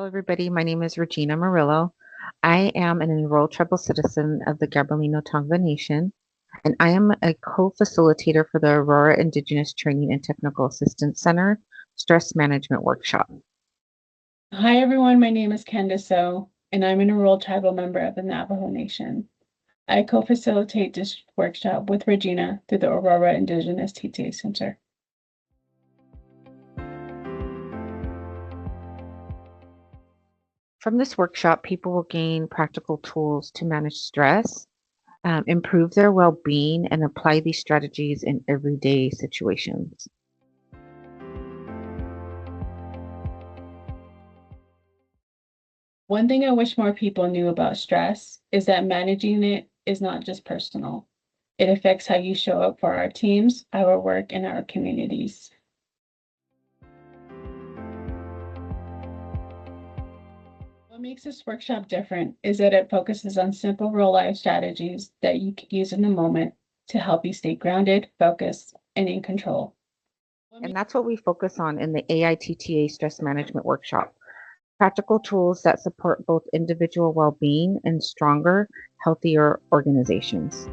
Hello, everybody. My name is Regina Murillo. I am an enrolled tribal citizen of the Gabrielino Tongva Nation, and I am a co-facilitator for the Aurora Indigenous Training and Technical Assistance Center Stress Management Workshop. Hi, everyone. My name is Candice, and I'm an enrolled tribal member of the Navajo Nation. I co-facilitate this workshop with Regina through the Aurora Indigenous TTA Center. From this workshop, people will gain practical tools to manage stress, improve their well-being, and apply these strategies in everyday situations. One thing I wish more people knew about stress is that managing it is not just personal. It affects how you show up for our teams, our work, and our communities. What makes this workshop different is that it focuses on simple real-life strategies that you can use in the moment to help you stay grounded, focused, and in control. And that's what we focus on in the AITTA Stress Management Workshop. Practical tools that support both individual well-being and stronger, healthier organizations.